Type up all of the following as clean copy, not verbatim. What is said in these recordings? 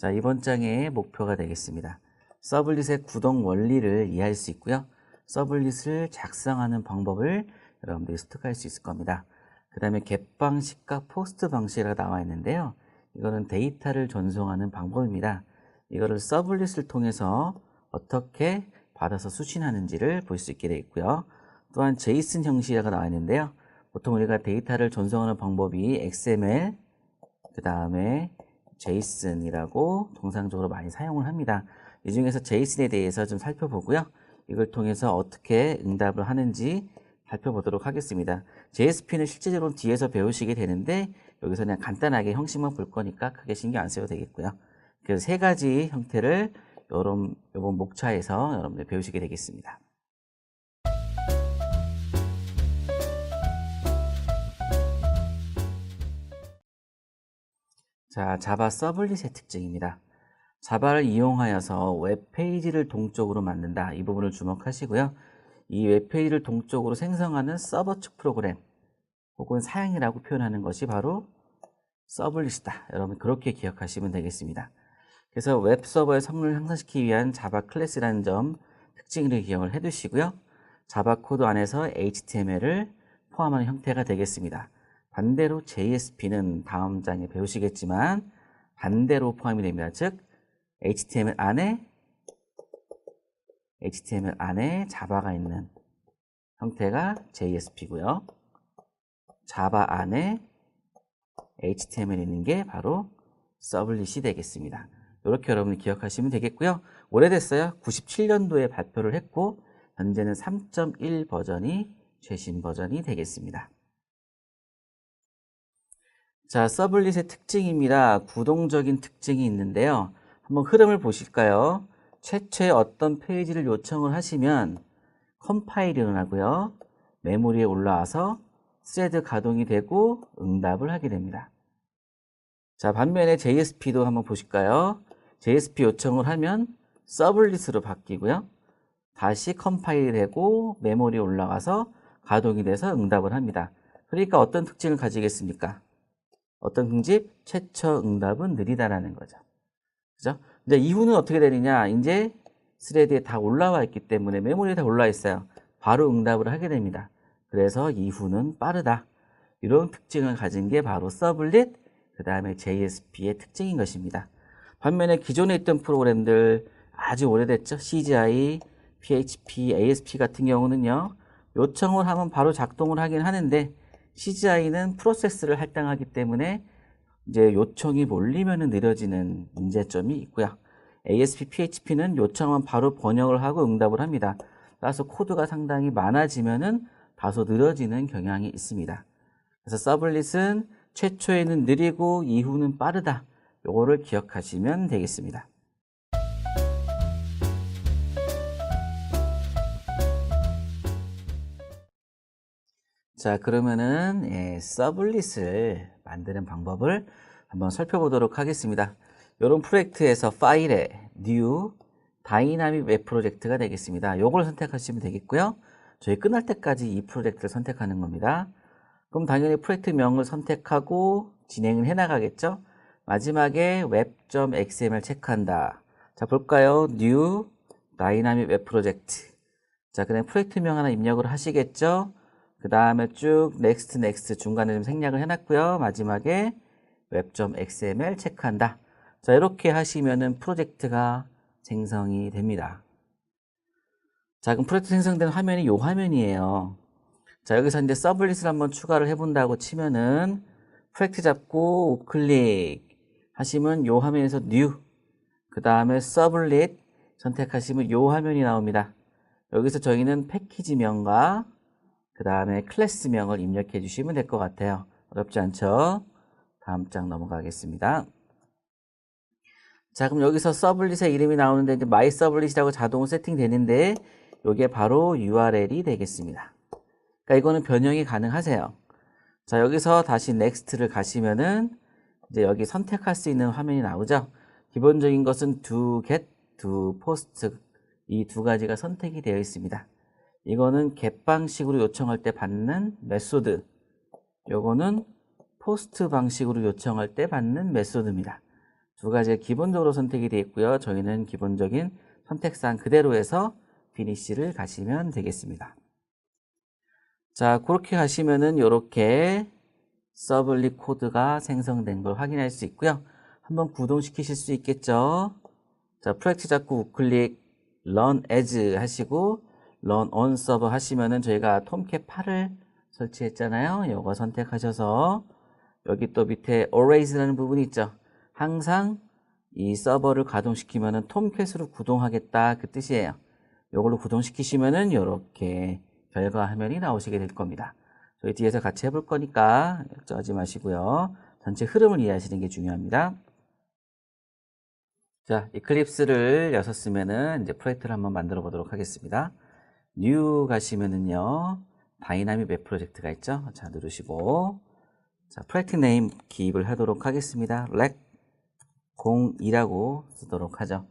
자, 이번 장의 목표가 되겠습니다. 서블릿의 구동 원리를 이해할 수 있고요. 서블릿을 작성하는 방법을 여러분들이 습득할 수 있을 겁니다. 그 다음에 get 방식과 post 방식이라고 나와 있는데요. 이거는 데이터를 전송하는 방법입니다. 이거를 서블릿을 통해서 어떻게 받아서 수신하는지를 볼 수 있게 되어 있고요. 또한 JSON 형식이라고 나와 있는데요. 보통 우리가 데이터를 전송하는 방법이 XML, 그 다음에 JSON이라고 통상적으로 많이 사용을 합니다. 이 중에서 JSON에 대해서 좀 살펴보고요. 이걸 통해서 어떻게 응답을 하는지 살펴보도록 하겠습니다. JSP는 실제적으로 뒤에서 배우시게 되는데 여기서 그냥 간단하게 형식만 볼 거니까 크게 신경 안 써도 되겠고요. 그래서 세 가지 형태를 이번 목차에서 여러분들 배우시게 되겠습니다. 자, 자바 서블릿의 특징입니다. 자바를 이용하여서 웹페이지를 동적으로 만든다. 이 부분을 주목하시고요. 이 웹페이지를 동적으로 생성하는 서버 측 프로그램 혹은 사양이라고 표현하는 것이 바로 서블릿이다. 여러분 그렇게 기억하시면 되겠습니다. 그래서 웹서버의 성능을 향상시키기 위한 자바 클래스라는 점 특징을 기억을 해두시고요. 자바 코드 안에서 HTML을 포함하는 형태가 되겠습니다. 반대로 JSP는 다음 장에 배우시겠지만 반대로 포함이 됩니다. 즉 HTML 안에 자바가 있는 형태가 JSP고요. 자바 안에 HTML이 있는 게 바로 서블릿이 되겠습니다. 이렇게 여러분이 기억하시면 되겠고요. 오래됐어요. 97년도에 발표를 했고 현재는 3.1 버전이 최신 버전이 되겠습니다. 자, 서블릿의 특징입니다. 구동적인 특징이 있는데요. 한번 흐름을 보실까요? 최초에 어떤 페이지를 요청을 하시면 컴파일을 하고요. 메모리에 올라와서 스레드 가동이 되고 응답을 하게 됩니다. 자, 반면에 JSP도 한번 보실까요? JSP 요청을 하면 서블릿으로 바뀌고요. 다시 컴파일이 되고 메모리에 올라가서 가동이 돼서 응답을 합니다. 그러니까 어떤 특징을 가지겠습니까? 어떤 특징? 최초 응답은 느리다라는 거죠. 그죠? 이제 이후는 어떻게 되느냐? 이제 스레드에 다 올라와 있기 때문에 메모리에 다 올라와 있어요. 바로 응답을 하게 됩니다. 그래서 이후는 빠르다. 이런 특징을 가진 게 바로 서블릿, 그 다음에 JSP의 특징인 것입니다. 반면에 기존에 있던 프로그램들 아주 오래됐죠. CGI, PHP, ASP 같은 경우는요. 요청을 하면 바로 작동을 하긴 하는데 CGI는 프로세스를 할당하기 때문에 이제 요청이 몰리면 느려지는 문제점이 있고요. ASP, PHP는 요청하면 바로 번역을 하고 응답을 합니다. 따라서 코드가 상당히 많아지면은 다소 느려지는 경향이 있습니다. 그래서 서블릿은 최초에는 느리고 이후는 빠르다. 요거를 기억하시면 되겠습니다. 자, 그러면은 서블릿을 만드는 방법을 한번 살펴보도록 하겠습니다. 이런 프로젝트에서 파일에 New 다이나믹 웹 프로젝트가 되겠습니다. 요걸 선택하시면 되겠고요. 저희 끝날 때까지 이 프로젝트를 선택하는 겁니다. 그럼 당연히 프로젝트명을 선택하고 진행을 해 나가겠죠. 마지막에 web.xml 체크한다. 자, 볼까요? New 다이나믹 웹 프로젝트. 자, 그다음에 프로젝트명 하나 입력을 하시겠죠. 그 다음에 쭉 next 중간에 좀 생략을 해놨고요. 마지막에 web.xml 체크한다. 자, 이렇게 하시면은 프로젝트가 생성이 됩니다. 자, 그럼 프로젝트 생성된 화면이 이 화면이에요. 자, 여기서 이제 서블릿을 한번 추가를 해본다고 치면은 프로젝트 잡고 우클릭 하시면 이 화면에서 new, 그 다음에 서블릿 선택하시면 이 화면이 나옵니다. 여기서 저희는 패키지명과 그 다음에 클래스명을 입력해 주시면 될 것 같아요. 어렵지 않죠? 다음 장 넘어가겠습니다. 자, 그럼 여기서 서블릿의 이름이 나오는데 이제 my 서블릿이라고 자동으로 세팅되는데 이게 바로 URL이 되겠습니다. 그러니까 이거는 변형이 가능하세요. 자, 여기서 다시 next를 가시면은 이제 여기 선택할 수 있는 화면이 나오죠. 기본적인 것은 do get, do post 이 두 가지가 선택이 되어 있습니다. 이거는 get 방식으로 요청할 때 받는 메소드, 요거는 post 방식으로 요청할 때 받는 메소드입니다. 두 가지가 기본적으로 선택이 되어 있고요. 저희는 기본적인 선택사항 그대로 해서 피니쉬를 가시면 되겠습니다. 자, 그렇게 가시면은 이렇게 서블릿 코드가 생성된 걸 확인할 수 있고요. 한번 구동시키실 수 있겠죠. 자, 프로젝트 잡고 우클릭 Run As 하시고 Run on Server 하시면은 저희가 톰캣 8을 설치했잖아요. 이거 선택하셔서 여기 또 밑에 Always라는 부분이 있죠. 항상 이 서버를 가동시키면은 톰캣으로 구동하겠다 그 뜻이에요. 이걸로 구동시키시면은 이렇게 결과 화면이 나오시게 될 겁니다. 저희 뒤에서 같이 해볼 거니까 걱정하지 마시고요. 전체 흐름을 이해하시는 게 중요합니다. 자, 이클립스를 여셨으면은 이제 프로젝트를 한번 만들어 보도록 하겠습니다. New 가시면은요, 다이나믹 웹 프로젝트가 있죠. 자, 누르시고, 자, 프로젝트 네임 기입을 하도록 하겠습니다. 렉 02라고 쓰도록 하죠.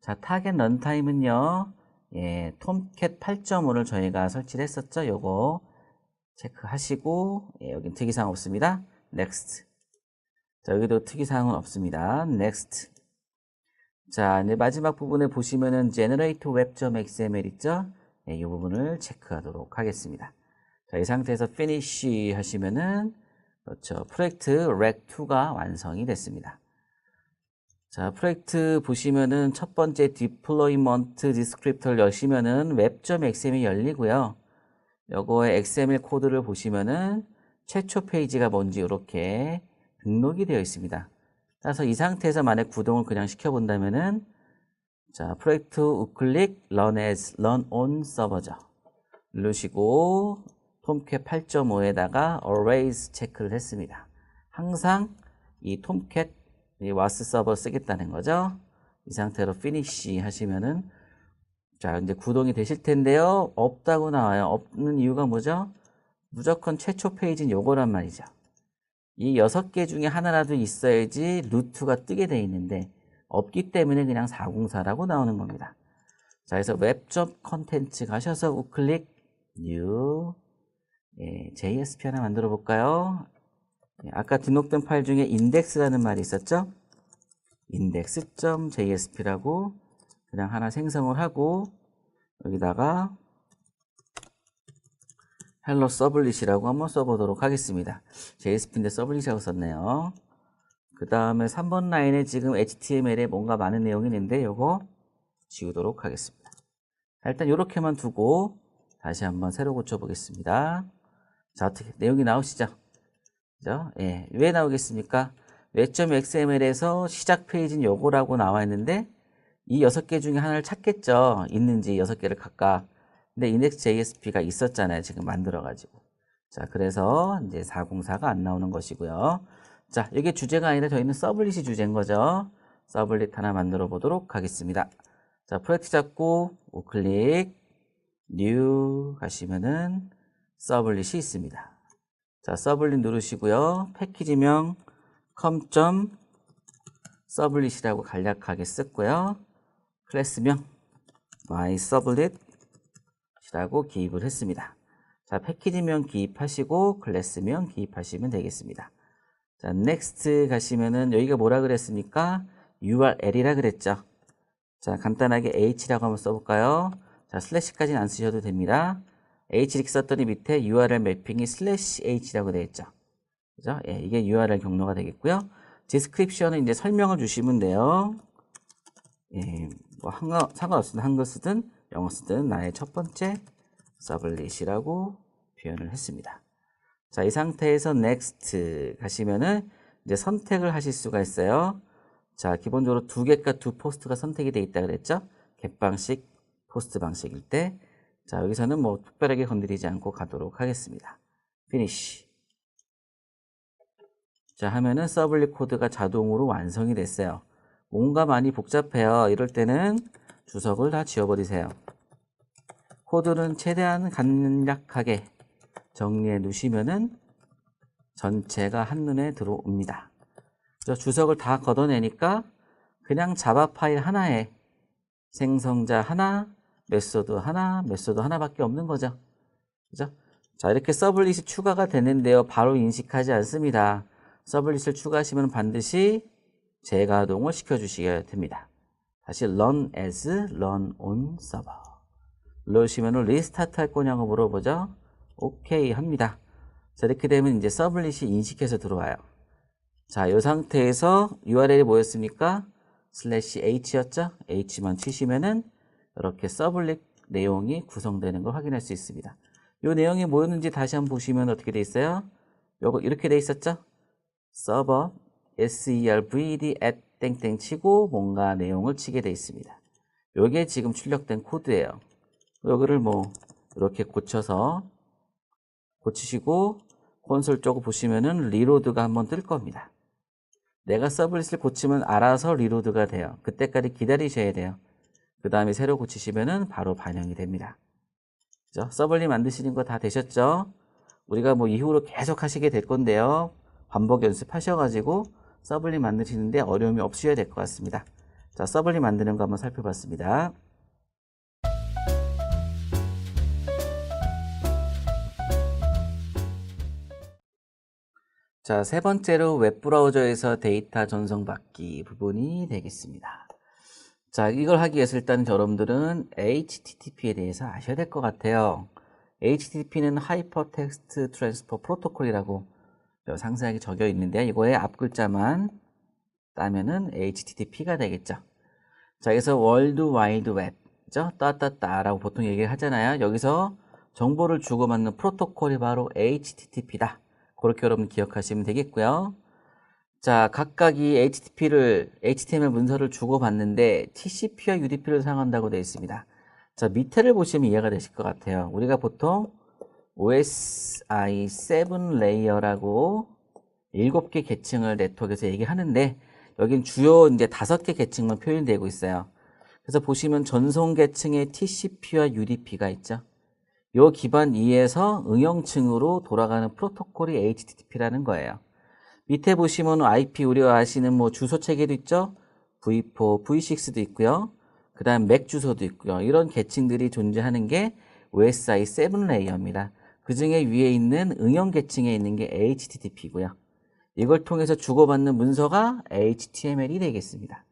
자, 타겟 런타임은요, 예, 톰캣 8.5를 저희가 설치를 했었죠. 요거 체크하시고, 예, 여긴 특이사항 없습니다. Next. 자, 여기도 특이사항은 없습니다. Next. 자, 이제 마지막 부분에 보시면은 generate web.xml 있죠? 네, 이 부분을 체크하도록 하겠습니다. 자, 이 상태에서 finish 하시면은 그렇죠. 프로젝트 rec2가 완성이 됐습니다. 자, 프로젝트 보시면은 첫 번째 deployment descriptor를 여시면은 web.xml이 열리고요. 요거의 XML 코드를 보시면은 최초 페이지가 뭔지 이렇게 등록이 되어 있습니다. 따라서 이 상태에서 만약 구동을 그냥 시켜본다면은 자, 프로젝트 우클릭 Run as Run on Server죠. 누르시고 톰캣 8.5에다가 Always 체크를 했습니다. 항상 이 톰캣 이 WAS 서버 쓰겠다는 거죠. 이 상태로 Finish 하시면은 자, 이제 구동이 되실 텐데요. 없다고 나와요. 없는 이유가 뭐죠? 무조건 최초 페이지는 요거란 말이죠. 이 6개 중에 하나라도 있어야지 루트가 뜨게 돼 있는데 없기 때문에 그냥 404라고 나오는 겁니다. 자, 그래서 웹 컨텐츠 가셔서 우클릭 뉴 예, JSP 하나 만들어 볼까요? 예, 아까 등록된 파일 중에 인덱스라는 말이 있었죠? index.jsp라고 그냥 하나 생성을 하고 여기다가 헬로 서블릿이라고 한번 써보도록 하겠습니다. JSP인데 서블릿이라고 썼네요. 그 다음에 3번 라인에 지금 HTML에 뭔가 많은 내용이 있는데 요거 지우도록 하겠습니다. 자, 일단 이렇게만 두고 다시 한번 새로 고쳐보겠습니다. 자, 어떻게 내용이 나오시죠? 그죠? 예, 왜 나오겠습니까? web.xml에서 시작 페이지는 요거라고 나와 있는데 이 6개 중에 하나를 찾겠죠. 있는지 6개를 각각. 근데 index.jsp가 있었잖아요. 지금 만들어가지고. 자, 그래서 이제 404가 안 나오는 것이고요. 자, 이게 주제가 아니라 저희는 서블릿이 주제인 거죠. 서블릿 하나 만들어 보도록 하겠습니다. 자, 프로젝트 잡고 우클릭 뉴 가시면은 서블릿이 있습니다. 자, 서블릿 누르시고요. 패키지명 com.서블릿이라고 간략하게 썼고요. 클래스명 mySublet이라고 기입을 했습니다. 자, 패키지명 기입하시고 클래스명 기입하시면 되겠습니다. 자, next 가시면은 여기가 뭐라 그랬습니까? URL이라 그랬죠. 자, 간단하게 h라고 한번 써볼까요? 자, 슬래시까지는 안 쓰셔도 됩니다. h 이렇게 썼더니 밑에 URL 매핑이 /h라고 되어 있죠. 그죠? 예, 이게 URL 경로가 되겠고요. 디스크립션은 이제 설명을 주시면 돼요. 예, 뭐 상관없습니다. 한글 쓰든 영어 쓰든 나의 첫 번째 서블릿이라고 표현을 했습니다. 자, 이 상태에서 next 가시면은 이제 선택을 하실 수가 있어요. 자, 기본적으로 두 겟과 두 포스트가 선택이 되어 있다 그랬죠? 겟 방식, 포스트 방식일 때. 자, 여기서는 뭐 특별하게 건드리지 않고 가도록 하겠습니다. finish. 자, 하면은 서블릿 코드가 자동으로 완성이 됐어요. 뭔가 많이 복잡해요. 이럴 때는 주석을 다 지워버리세요. 코드는 최대한 간략하게 정리해 놓으시면은 전체가 한눈에 들어옵니다. 주석을 다 걷어내니까 그냥 자바 파일 하나에 생성자 하나, 메소드 하나, 메소드 하나밖에 없는 거죠. 그죠? 자, 이렇게 서블릿이 추가가 되는데요. 바로 인식하지 않습니다. 서블릿을 추가하시면 반드시 재가동을 시켜주셔야 됩니다. 다시 run as, run on server. 눌러주시면 리스타트 할 거냐고 물어보죠. 오케이 합니다. 자, 이렇게 되면 이제 서블릿이 인식해서 들어와요. 자, 이 상태에서 URL이 뭐였습니까? /h였죠? h만 치시면은 이렇게 서블릿 내용이 구성되는 걸 확인할 수 있습니다. 이 내용이 뭐였는지 다시 한번 보시면 어떻게 돼 있어요? 요거 이렇게 돼 있었죠? 서버 servd at 땡땡 치고 뭔가 내용을 치게 돼 있습니다. 요게 지금 출력된 코드예요. 여기를 뭐 이렇게 고치시고 콘솔 쪽 보시면은 리로드가 한번 뜰 겁니다. 내가 서블릿을 고치면 알아서 리로드가 돼요. 그때까지 기다리셔야 돼요. 그 다음에 새로 고치시면은 바로 반영이 됩니다. 그죠? 서블릿 만드시는 거 다 되셨죠? 우리가 뭐 이후로 계속 하시게 될 건데요. 반복 연습하셔가지고 서블릿 만드시는데 어려움이 없으셔야 될 것 같습니다. 자, 서블릿 만드는 거 한번 살펴봤습니다. 자, 세 번째로 웹브라우저에서 데이터 전송받기 부분이 되겠습니다. 자, 이걸 하기 위해서 일단 여러분들은 HTTP에 대해서 아셔야 될 것 같아요. HTTP는 하이퍼텍스트 트랜스퍼 프로토콜이라고 상세하게 적혀 있는데 이거의 앞 글자만 따면은 HTTP가 되겠죠. 자, 여기서 월드 와이드 웹죠. 따따따라고 보통 얘기를 하잖아요. 여기서 정보를 주고받는 프로토콜이 바로 HTTP다. 그렇게 여러분 기억하시면 되겠고요. 자, 각각 이 HTML 문서를 주고받는데 TCP와 UDP를 사용한다고 되어 있습니다. 자, 밑에를 보시면 이해가 되실 것 같아요. 우리가 보통 OSI 7 레이어라고 7개 계층을 네트워크에서 얘기하는데 여긴 주요 이제 5개 계층만 표현되고 있어요. 그래서 보시면 전송 계층에 TCP와 UDP가 있죠. 요 기반 2에서 응용층으로 돌아가는 프로토콜이 HTTP라는 거예요. 밑에 보시면 IP 우리가 아시는 뭐 주소 체계도 있죠. V4, V6도 있고요. 그 다음 맥 주소도 있고요. 이런 계층들이 존재하는 게 OSI 7 레이어입니다. 그 중에 위에 있는 응용 계층에 있는 게 HTTP고요. 이걸 통해서 주고받는 문서가 HTML이 되겠습니다.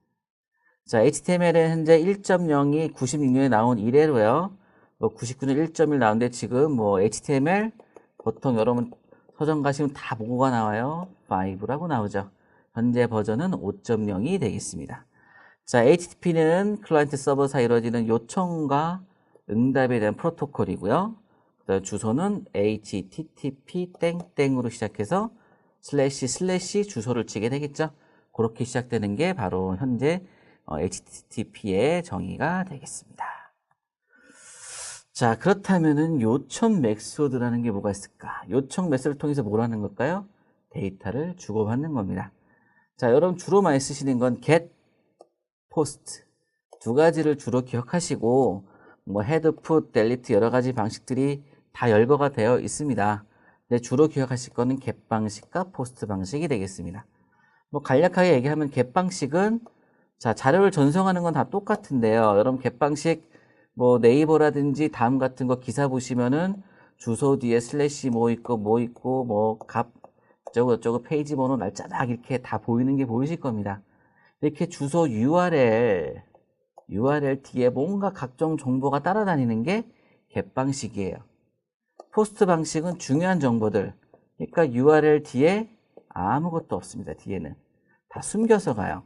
자, HTML은 현재 1.0이 96년에 나온 이래로요. 뭐 99년 1.1 나오는데 지금 뭐 HTML 보통 여러분 서점 가시면 다 뭐가 나와요? 5라고 나오죠. 현재 버전은 5.0이 되겠습니다. 자, HTTP는 클라이언트 서버 사이 이루어지는 요청과 응답에 대한 프로토콜이고요. 주소는 http 땡땡으로 시작해서 // 주소를 치게 되겠죠. 그렇게 시작되는 게 바로 현재 HTTP의 정의가 되겠습니다. 자, 그렇다면은 요청 메소드라는 게 뭐가 있을까? 요청 메소드를 통해서 뭘 하는 걸까요? 데이터를 주고받는 겁니다. 자, 여러분 주로 많이 쓰시는 건 get, post 두 가지를 주로 기억하시고 뭐 head, put, delete 여러 가지 방식들이 다 열거가 되어 있습니다. 근데 주로 기억하실 거는 get 방식과 post 방식이 되겠습니다. 뭐 간략하게 얘기하면 get 방식은 자, 자료를 전송하는 건 다 똑같은데요. 여러분 get 방식 뭐 네이버라든지 다음 같은 거 기사 보시면은 주소 뒤에 슬래시 뭐 있고 뭐 값 저거 페이지 번호 날짜딱 이렇게 다 보이는 게 보이실 겁니다. 이렇게 주소 URL 뒤에 뭔가 각종 정보가 따라다니는 게 get 방식이에요. 포스트 방식은 중요한 정보들 그러니까 URL 뒤에 아무것도 없습니다. 뒤에는 다 숨겨서 가요.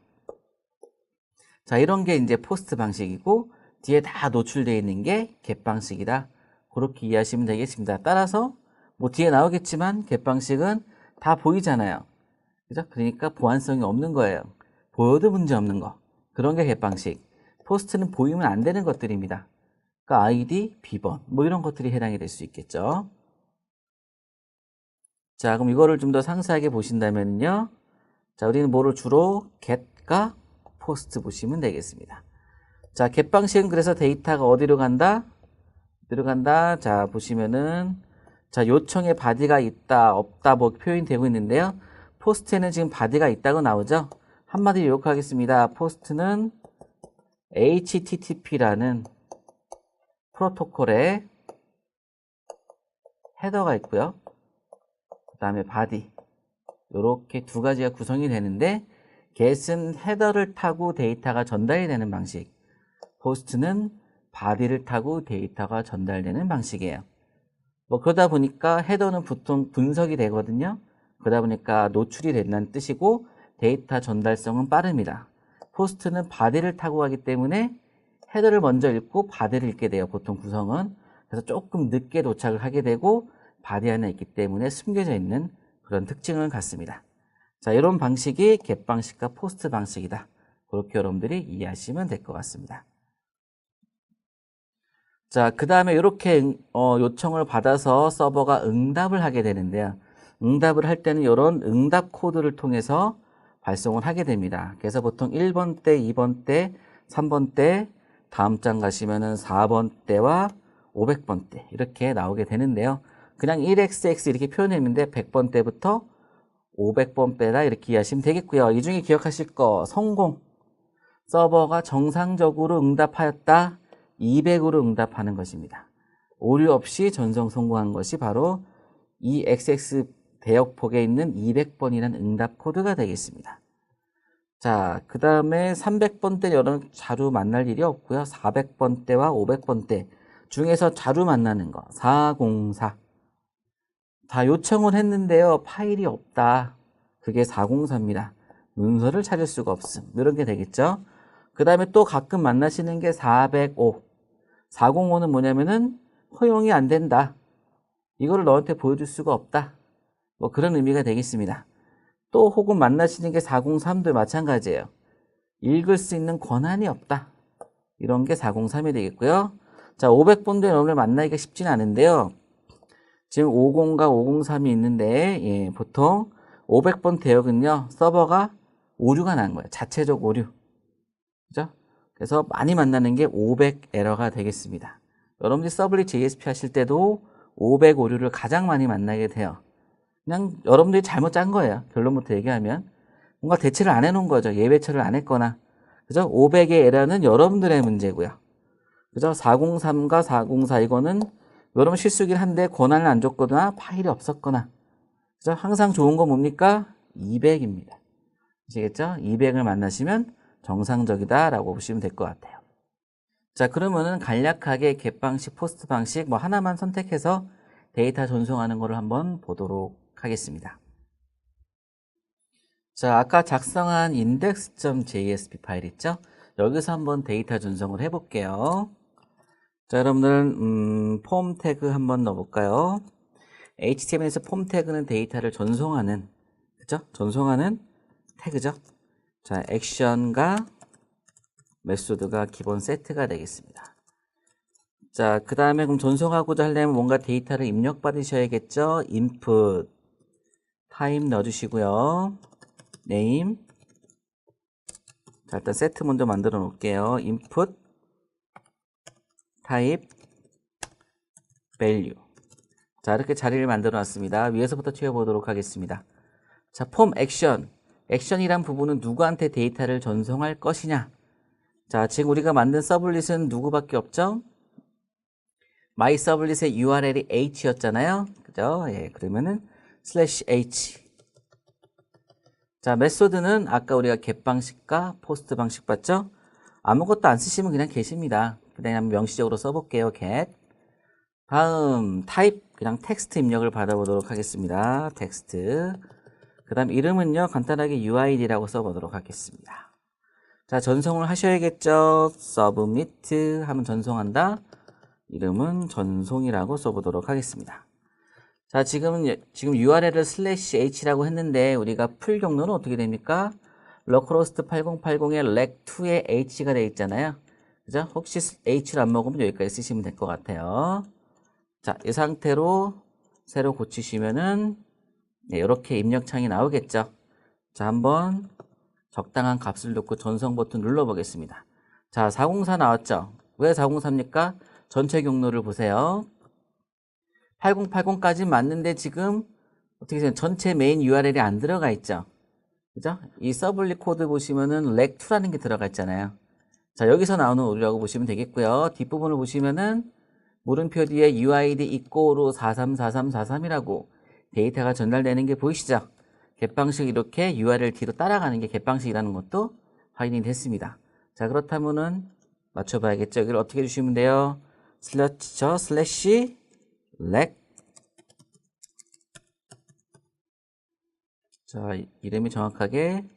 자, 이런 게 이제 포스트 방식이고 뒤에 다 노출되어 있는 게 get 방식이다. 그렇게 이해하시면 되겠습니다. 따라서 뭐 뒤에 나오겠지만 get 방식은 다 보이잖아요. 그죠? 그러니까 보안성이 없는 거예요. 보여도 문제 없는 거. 그런 게 get 방식. 포스트는 보이면 안 되는 것들입니다. 그러니까 아이디, 비번 뭐 이런 것들이 해당이 될 수 있겠죠. 자, 그럼 이거를 좀 더 상세하게 보신다면요. 자, 우리는 뭐를 주로 get과 post 보시면 되겠습니다. 자, get 방식은 그래서 데이터가 어디로 간다? 어디로 간다? 자, 보시면은 자, 요청에 바디가 있다, 없다 뭐 표현이 되고 있는데요. 포스트에는 지금 바디가 있다고 나오죠. 한마디로 이렇게 하겠습니다. 포스트는 HTTP라는 프로토콜에 헤더가 있고요. 그 다음에 바디 이렇게 두 가지가 구성이 되는데 get은 헤더를 타고 데이터가 전달이 되는 방식, post는 body를 타고 데이터가 전달되는 방식이에요. 뭐 그러다 보니까 헤더는 보통 분석이 되거든요. 그러다 보니까 노출이 된다는 뜻이고 데이터 전달성은 빠릅니다. 포스트는 바디를 타고 가기 때문에 헤더를 먼저 읽고 바디를 읽게 돼요. 보통 구성은. 그래서 조금 늦게 도착을 하게 되고 바디 안에 있기 때문에 숨겨져 있는 그런 특징을 갖습니다. 자, 이런 방식이 get 방식과 포스트 방식이다. 그렇게 여러분들이 이해하시면 될 것 같습니다. 자, 그 다음에 이렇게 요청을 받아서 서버가 응답을 하게 되는데요. 응답을 할 때는 이런 응답 코드를 통해서 발송을 하게 됩니다. 그래서 보통 1번 때, 2번 때, 3번 때, 다음 장 가시면은 4번 때와 500번 때 이렇게 나오게 되는데요. 그냥 1xx 이렇게 표현했는데 100번 때부터 500번 빼다 이렇게 이해하시면 되겠고요. 이 중에 기억하실 거 성공. 서버가 정상적으로 응답하였다. 200으로 응답하는 것입니다. 오류 없이 전송 성공한 것이 바로 이 XX 대역폭에 있는 200번이라는 응답 코드가 되겠습니다. 자, 그 다음에 300번 때 여러분 자주 만날 일이 없고요. 400번 때와 500번 때 중에서 자주 만나는 거 404. 다 요청을 했는데요. 파일이 없다. 그게 404입니다. 문서를 찾을 수가 없음. 이런 게 되겠죠. 그 다음에 또 가끔 만나시는 게 405. 405는 뭐냐면은 허용이 안 된다. 이거를 너한테 보여줄 수가 없다. 뭐 그런 의미가 되겠습니다. 또 혹은 만나시는 게 403도 마찬가지예요. 읽을 수 있는 권한이 없다. 이런 게 403이 되겠고요. 자, 500번도 오늘 만나기가 쉽진 않은데요. 지금 50과 503이 있는데 예, 보통 500번 대역은요. 서버가 오류가 난 거예요. 자체적 오류. 그죠? 그래서 많이 만나는 게 500 에러가 되겠습니다. 여러분들이 서블릿 JSP 하실 때도 500 오류를 가장 많이 만나게 돼요. 그냥 여러분들이 잘못 짠 거예요. 결론부터 얘기하면. 뭔가 대처를 안 해놓은 거죠. 예배처를 안 했거나. 그죠? 500의 에러는 여러분들의 문제고요. 그죠? 403과 404 이거는 여러분 실수긴 한데 권한을 안 줬거나 파일이 없었거나. 그죠? 항상 좋은 건 뭡니까? 200입니다. 아시겠죠? 200을 만나시면 정상적이다 라고 보시면 될 것 같아요. 자, 그러면은 간략하게 get 방식, 포스트 방식 뭐 하나만 선택해서 데이터 전송하는 거를 한번 보도록 하겠습니다. 자, 아까 작성한 index.jsp 파일 있죠? 여기서 한번 데이터 전송을 해볼게요. 자, 여러분들 폼 태그 한번 넣어볼까요? HTML에서 폼 태그는 데이터를 전송하는, 그죠? 전송하는 태그죠. 자, 액션과 메소드가 기본 세트가 되겠습니다. 자, 그 다음에 그럼 전송하고자 하려면 뭔가 데이터를 입력받으셔야겠죠? input, time 넣어주시고요. name. 자, 일단 세트 먼저 만들어 놓을게요. input, type, value. 자, 이렇게 자리를 만들어 놨습니다. 위에서부터 튀어보도록 하겠습니다. 자, 폼 액션. 액션이란 부분은 누구한테 데이터를 전송할 것이냐. 자, 지금 우리가 만든 서블릿은 누구밖에 없죠? my 서블릿의 URL이 h였잖아요. 그죠? 예, 그러면은 /h. 자, 메소드는 아까 우리가 get 방식과 포스트 방식 봤죠? 아무것도 안 쓰시면 그냥 get입니다. 그냥 명시적으로 써볼게요. get. 다음 type 그냥 텍스트 입력을 받아보도록 하겠습니다. 텍스트. 그 다음 이름은요 간단하게 UID라고 써보도록 하겠습니다. 자, 전송을 하셔야겠죠. submit 하면 전송한다. 이름은 전송이라고 써보도록 하겠습니다. 자, 지금 URL을 /h라고 했는데 우리가 풀 경로는 어떻게 됩니까? localhost 8080에 rec2에 h가 되어 있잖아요. 그죠? 혹시 h를 안 먹으면 여기까지 쓰시면 될 것 같아요. 자, 이 상태로 새로 고치시면은 네, 이렇게 입력창이 나오겠죠. 자, 한번 적당한 값을 넣고 전송 버튼 눌러보겠습니다. 자, 404 나왔죠? 왜 404입니까? 전체 경로를 보세요. 8080까지 맞는데 지금 어떻게 생각해요? 전체 메인 URL이 안 들어가 있죠? 그죠? 이 서블릿 코드 보시면은 rec2라는 게 들어가 있잖아요. 자, 여기서 나오는 오류라고 보시면 되겠고요. 뒷부분을 보시면은 물음표 뒤에 UID equal로 434343이라고 데이터가 전달되는 게 보이시죠? 겟방식 이렇게 URL 뒤로 따라가는 게 겟방식이라는 것도 확인이 됐습니다. 자, 그렇다면은 맞춰봐야겠죠. 여기를 어떻게 해주시면 돼요? 슬래시 렉. 자, 이름이 정확하게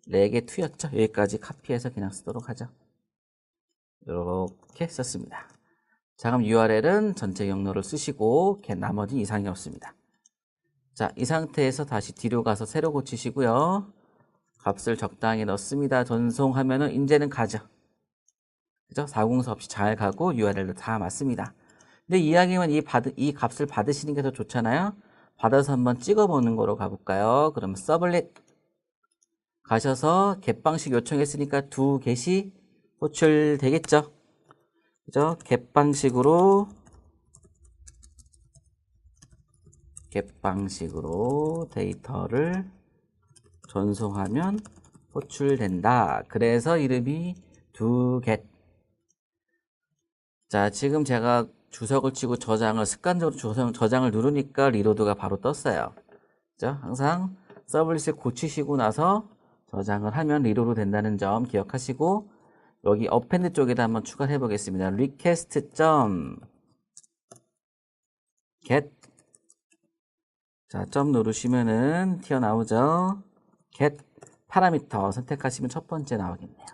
렉의 2였죠. 여기까지 카피해서 그냥 쓰도록 하죠. 이렇게 썼습니다. 자, 그럼 URL은 전체 경로를 쓰시고 나머지 이상이 없습니다. 자, 이 상태에서 다시 뒤로 가서 새로 고치시고요. 값을 적당히 넣습니다. 전송하면은 이제는 가죠. 그죠? 404 없이 잘 가고 URL도 다 맞습니다. 근데 이야기만 이 값을 받으시는 게 더 좋잖아요. 받아서 한번 찍어보는 거로 가볼까요? 그러면 서블릿 가셔서 겟방식 요청했으니까 2get이 호출되겠죠? 그죠? 겟방식으로 데이터를 전송하면 호출된다. 그래서 이름이 doget. 자, 지금 제가 주석을 치고 습관적으로 저장을 누르니까 리로드가 바로 떴어요. 그죠? 항상 서블릿을 고치시고 나서 저장을 하면 리로드 된다는 점 기억하시고, 여기 append 쪽에다 한번 추가해 보겠습니다. request.get. 자, 점 누르시면은 튀어나오죠. get 파라미터 선택하시면 첫 번째 나오겠네요.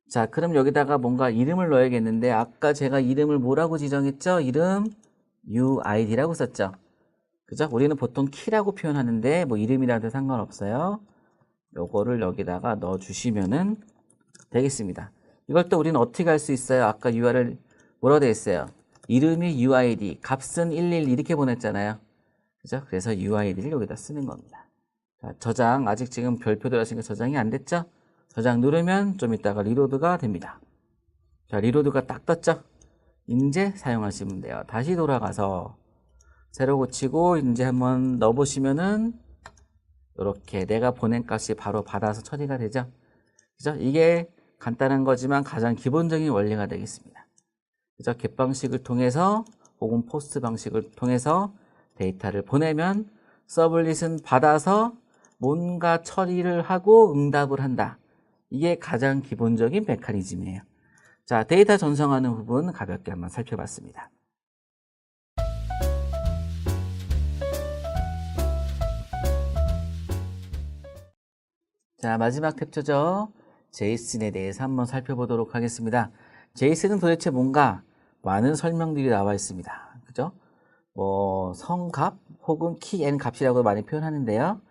자, 그럼 여기다가 뭔가 이름을 넣어야겠는데, 아까 제가 이름을 뭐라고 지정했죠? 이름 UID라고 썼죠. 그죠? 우리는 보통 키라고 표현하는데 뭐 이름이라도 상관없어요. 요거를 여기다가 넣어 주시면은 되겠습니다. 이걸 또 우리는 어떻게 할 수 있어요? 아까 URL 뭐라고 되어 있어요? 이름이 UID, 값은 112 이렇게 보냈잖아요. 그죠? 그래서 UID를 여기다 쓰는 겁니다. 자, 저장, 아직 지금 별표 들어가신 게 저장이 안 됐죠? 저장 누르면 좀 이따가 리로드가 됩니다. 자, 리로드가 딱 떴죠? 이제 사용하시면 돼요. 다시 돌아가서 새로 고치고 이제 한번 넣어보시면은 이렇게 내가 보낸 값이 바로 받아서 처리가 되죠? 그죠? 이게 간단한 거지만 가장 기본적인 원리가 되겠습니다. 그죠? 겟 방식을 통해서 혹은 포스트 방식을 통해서 데이터를 보내면 서블릿은 받아서 뭔가 처리를 하고 응답을 한다. 이게 가장 기본적인 메커니즘이에요. 자, 데이터 전송하는 부분 가볍게 한번 살펴봤습니다. 자, 마지막 챕터죠. 제이슨에 대해서 한번 살펴보도록 하겠습니다. 제이슨은 도대체 뭔가 많은 설명들이 나와 있습니다. 그죠? 뭐 성값 혹은 키 n 값이라고 많이 표현하는데요.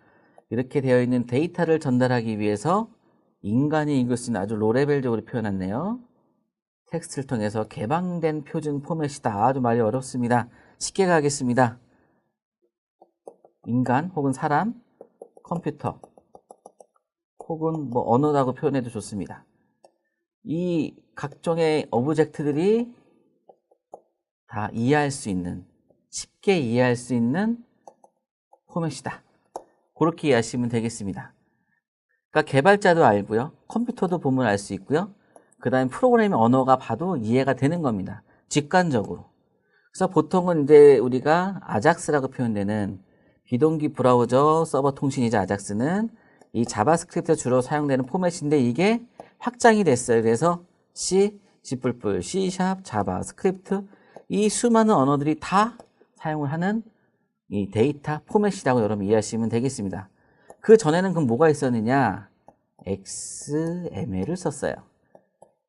이렇게 되어 있는 데이터를 전달하기 위해서 인간이 읽을 수 있는 아주 로레벨적으로 표현했네요. 텍스트를 통해서 개방된 표준 포맷이다. 아주 말이 어렵습니다. 쉽게 가겠습니다. 인간 혹은 사람, 컴퓨터 혹은 뭐 언어라고 표현해도 좋습니다. 이 각종의 오브젝트들이 다 이해할 수 있는, 쉽게 이해할 수 있는 포맷이다. 그렇게 이해하시면 되겠습니다. 그러니까 개발자도 알고요. 컴퓨터도 보면 알 수 있고요. 그 다음에 프로그래밍 언어가 봐도 이해가 되는 겁니다. 직관적으로. 그래서 보통은 이제 우리가 아작스라고 표현되는 비동기 브라우저 서버 통신이자 아작스는 이 자바스크립트에 주로 사용되는 포맷인데 이게 확장이 됐어요. 그래서 C, C++, C#, 자바스크립트 이 수많은 언어들이 다 사용을 하는 이 데이터 포맷이라고 여러분 이해하시면 되겠습니다. 그 전에는 그럼 뭐가 있었느냐? XML을 썼어요.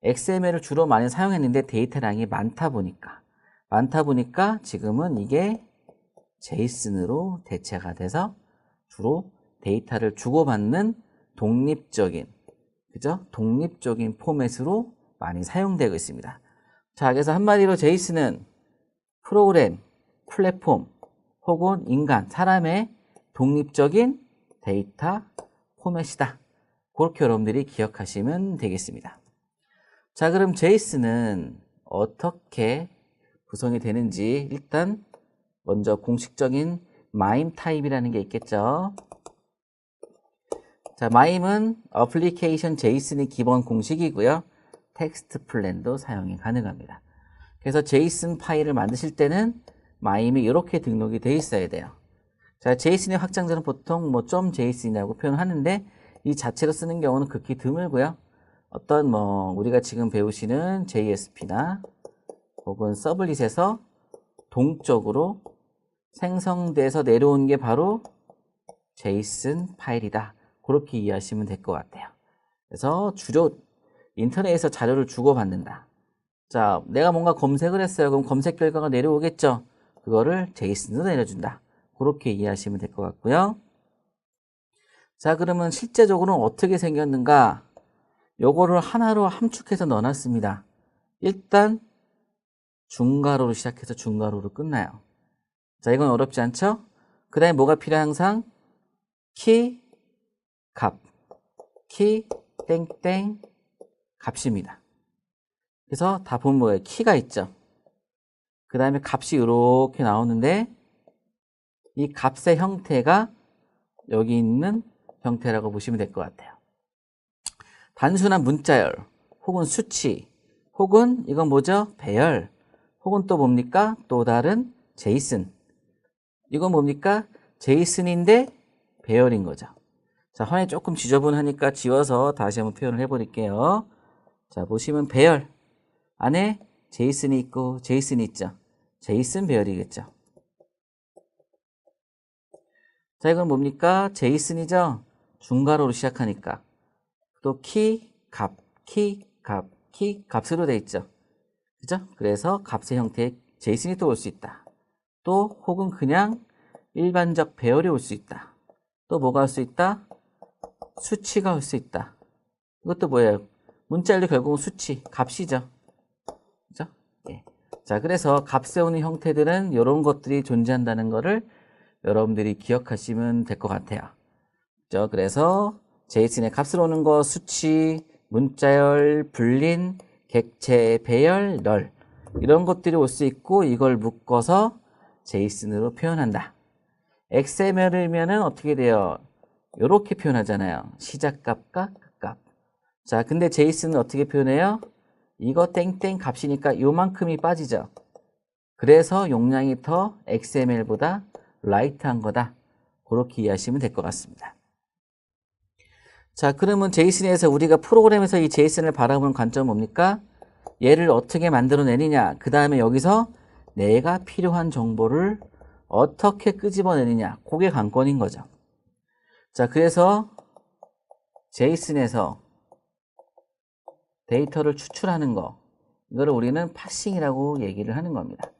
XML을 주로 많이 사용했는데 데이터량이 많다 보니까 지금은 이게 제이슨으로 대체가 돼서 주로 데이터를 주고받는 독립적인 포맷으로 많이 사용되고 있습니다. 자, 그래서 한마디로 제이슨은 프로그램, 플랫폼 혹은 인간, 사람의 독립적인 데이터 포맷이다. 그렇게 여러분들이 기억하시면 되겠습니다. 자, 그럼 제이슨은 어떻게 구성이 되는지 일단 먼저 공식적인 MIME 타입이라는 게 있겠죠. 자, MIME은 어플리케이션 제이슨이 기본 공식이고요. 텍스트 플랜도 사용이 가능합니다. 그래서 제이슨 파일을 만드실 때는 MIME이 이렇게 등록이 되어 있어야 돼요. 자, JSON의 확장자는 보통 뭐 .json이라고 표현하는데 이 자체로 쓰는 경우는 극히 드물고요. 어떤 뭐 우리가 지금 배우시는 JSP나 혹은 서블릿에서 동적으로 생성돼서 내려온 게 바로 JSON 파일이다. 그렇게 이해하시면 될 것 같아요. 그래서 주로 인터넷에서 자료를 주고받는다. 자, 내가 뭔가 검색을 했어요. 그럼 검색 결과가 내려오겠죠. 그거를 JSON으로 내려준다. 그렇게 이해하시면 될 것 같고요. 자, 그러면 실제적으로는 어떻게 생겼는가? 요거를 하나로 함축해서 넣어놨습니다. 일단 중괄호로 시작해서 중괄호로 끝나요. 자, 이건 어렵지 않죠? 그 다음에 뭐가 필요해? 항상 키, 값, 키, 땡땡, 값입니다. 그래서 다 보면 뭐예요? 키가 있죠. 그 다음에 값이 이렇게 나오는데 이 값의 형태가 여기 있는 형태라고 보시면 될 것 같아요. 단순한 문자열 혹은 수치 혹은 이건 뭐죠? 배열 혹은 또 뭡니까? 또 다른 제이슨. 이건 뭡니까? 제이슨인데 배열인 거죠. 자, 화면이 조금 지저분하니까 지워서 다시 한번 표현을 해버릴게요. 자, 보시면 배열 안에 제이슨이 있고 제이슨이 있죠. 제이슨 배열이겠죠. 자, 이건 뭡니까? 제이슨이죠. 중괄호로 시작하니까 또 키, 값, 키, 값, 키, 값으로 돼 있죠. 그죠? 그래서 값의 형태의 제이슨이 또 올 수 있다. 또 혹은 그냥 일반적 배열이 올 수 있다. 또 뭐가 올 수 있다? 수치가 올 수 있다. 이것도 뭐예요? 문자열도 결국은 수치, 값이죠. 그죠? 예. 자, 그래서 값에 오는 형태들은 이런 것들이 존재한다는 거를 여러분들이 기억하시면 될 것 같아요. 그죠? 그래서 제이슨의 값을 오는 거, 수치, 문자열, 불린, 객체, 배열, 널 이런 것들이 올 수 있고 이걸 묶어서 제이슨으로 표현한다. XML이면은 어떻게 돼요? 이렇게 표현하잖아요. 시작값과 끝값. 자, 근데 제이슨은 어떻게 표현해요? 이거 땡땡 값이니까 요만큼이 빠지죠. 그래서 용량이 더 XML보다 라이트한 거다. 그렇게 이해하시면 될 것 같습니다. 자, 그러면 제이슨에서 우리가 프로그램에서 이 제이슨을 바라보는 관점은 뭡니까? 얘를 어떻게 만들어내느냐. 그 다음에 여기서 내가 필요한 정보를 어떻게 끄집어내느냐. 그게 관건인 거죠. 자, 그래서 제이슨에서 데이터를 추출하는 거. 이거를 우리는 파싱이라고 얘기를 하는 겁니다.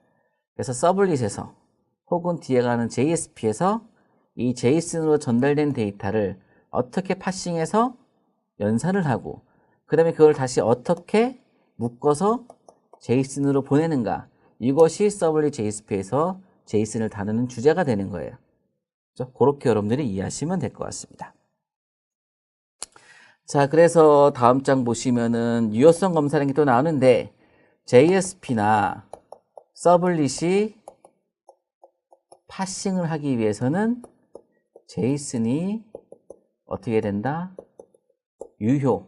그래서 서블릿에서 혹은 뒤에 가는 JSP에서 이 제이슨으로 전달된 데이터를 어떻게 파싱해서 연산을 하고 그 다음에 그걸 다시 어떻게 묶어서 제이슨으로 보내는가. 이것이 서블릿 JSP에서 제이슨을 다루는 주제가 되는 거예요. 그렇죠? 그렇게 여러분들이 이해하시면 될 것 같습니다. 자, 그래서 다음 장 보시면은 유효성 검사라는 게 또 나오는데 JSP나 서블릿이 파싱을 하기 위해서는 제이슨이 어떻게 된다? 유효해야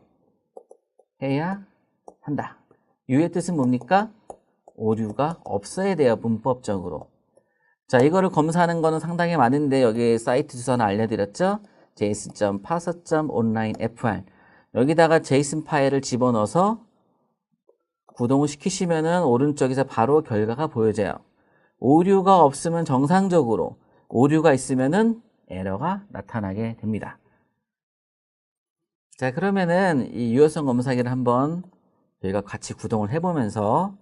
한다. 유효의 뜻은 뭡니까? 오류가 없어야 돼요, 문법적으로. 자, 이거를 검사하는 거는 상당히 많은데 여기 사이트 주소는 알려드렸죠? jason.parser.onlinefr 여기다가 제이슨 파일을 집어넣어서 구동을 시키시면은 오른쪽에서 바로 결과가 보여져요. 오류가 없으면 정상적으로, 오류가 있으면은 에러가 나타나게 됩니다. 자, 그러면은 이 유효성 검사기를 한번 저희가 같이 구동을 해보면서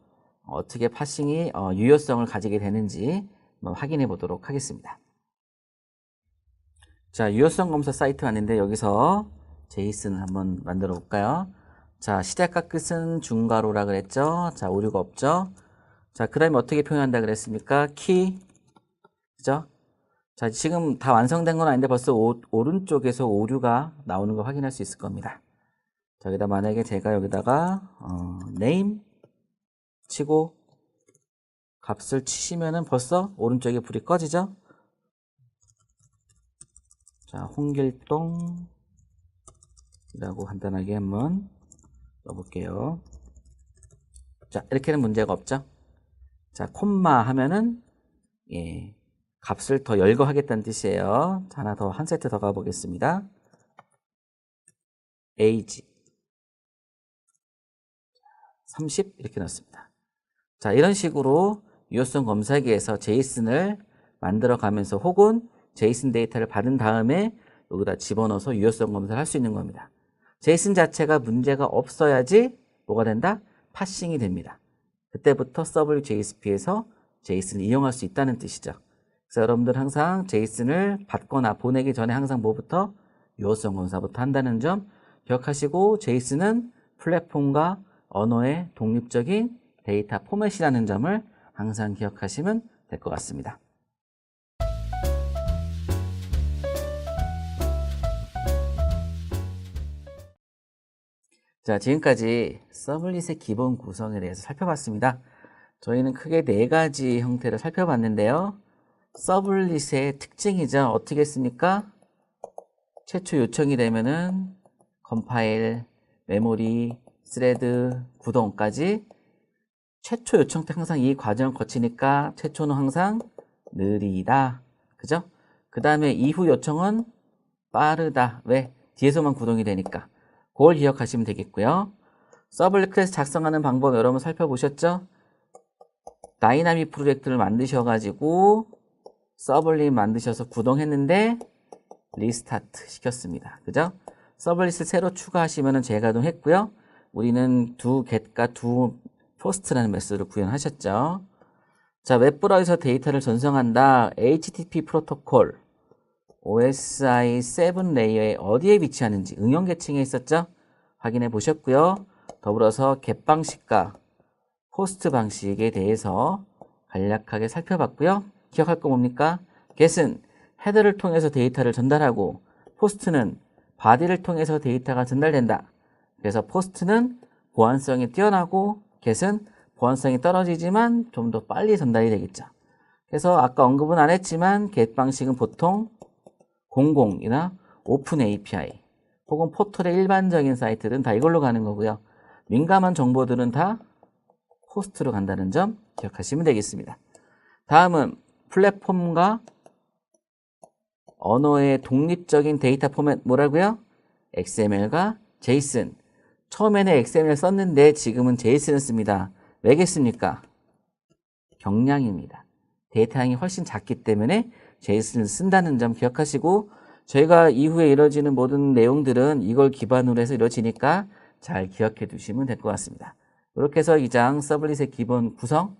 어떻게 파싱이 유효성을 가지게 되는지 한번 확인해 보도록 하겠습니다. 자, 유효성 검사 사이트 왔는데 여기서 제이슨을 한번 만들어 볼까요? 자, 시작과 끝은 중괄호라 그랬죠? 자, 오류가 없죠? 자, 그 다음에 어떻게 표현한다 그랬습니까? 키, 그죠? 자, 지금 다 완성된 건 아닌데 벌써 오른쪽에서 오류가 나오는 거 확인할 수 있을 겁니다. 자, 여기다 만약에 제가 여기다가 name 치고 값을 치시면은 벌써 오른쪽에 불이 꺼지죠? 자, 홍길동이라고 간단하게 한번 넣어볼게요. 자, 이렇게는 문제가 없죠? 자, 콤마 하면은 예, 값을 더 열거하겠다는 뜻이에요. 자, 하나 더, 한 세트 더 가보겠습니다. age 30 이렇게 넣습니다. 자, 이런 식으로 유효성 검사기에서 제이슨을 만들어 가면서 혹은 제이슨 데이터를 받은 다음에 여기다 집어넣어서 유효성 검사를 할 수 있는 겁니다. 제이슨 자체가 문제가 없어야지 뭐가 된다? 파싱이 됩니다. 그때부터 WJSP에서 제이슨을 이용할 수 있다는 뜻이죠. 그래서 여러분들 항상 제이슨을 받거나 보내기 전에 항상 뭐부터? 유효성 검사부터 한다는 점 기억하시고, 제이슨은 플랫폼과 언어의 독립적인 데이터 포맷이라는 점을 항상 기억하시면 될 것 같습니다. 자, 지금까지 서블릿의 기본 구성에 대해서 살펴봤습니다. 저희는 크게 4가지 형태를 살펴봤는데요. 서블릿의 특징이죠. 어떻게 했습니까? 최초 요청이 되면은 컴파일, 메모리, 스레드, 구동까지 최초 요청 때 항상 이 과정을 거치니까 최초는 항상 느리다. 그죠? 그 다음에 이후 요청은 빠르다. 왜? 뒤에서만 구동이 되니까. 그걸 기억하시면 되겠고요. 서블릿 클래스 작성하는 방법 여러분 살펴보셨죠? 다이나믹 프로젝트를 만드셔가지고 서블릿 만드셔서 구동했는데 리스타트 시켰습니다. 그죠? 서블릿을 새로 추가하시면 재가동했고요. 우리는 두 get과 두 post라는 메소드를 구현하셨죠. 자, 웹브라우저 데이터를 전송한다. HTTP 프로토콜 OSI 7 레이어에 어디에 위치하는지 응용 계층에 있었죠? 확인해 보셨고요. 더불어서 get 방식과 post 방식에 대해서 간략하게 살펴봤고요. 기억할 거 뭡니까? get은 헤더를 통해서 데이터를 전달하고 post는 body를 통해서 데이터가 전달된다. 그래서 post는 보안성이 뛰어나고 get은 보안성이 떨어지지만 좀 더 빨리 전달이 되겠죠. 그래서 아까 언급은 안 했지만 get 방식은 보통 공공이나 오픈 API 혹은 포털의 일반적인 사이트들은 다 이걸로 가는 거고요. 민감한 정보들은 다 포스트로 간다는 점 기억하시면 되겠습니다. 다음은 플랫폼과 언어의 독립적인 데이터 포맷 뭐라고요? XML과 JSON. 처음에는 XML 썼는데 지금은 JSON을 씁니다. 왜겠습니까? 경량입니다. 데이터 양이 훨씬 작기 때문에 JSON을 쓴다는 점 기억하시고, 저희가 이후에 이루어지는 모든 내용들은 이걸 기반으로 해서 이루어지니까 잘 기억해 두시면 될 것 같습니다. 이렇게 해서 2장 서블릿의 기본 구성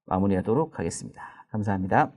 마무리하도록 하겠습니다. 감사합니다.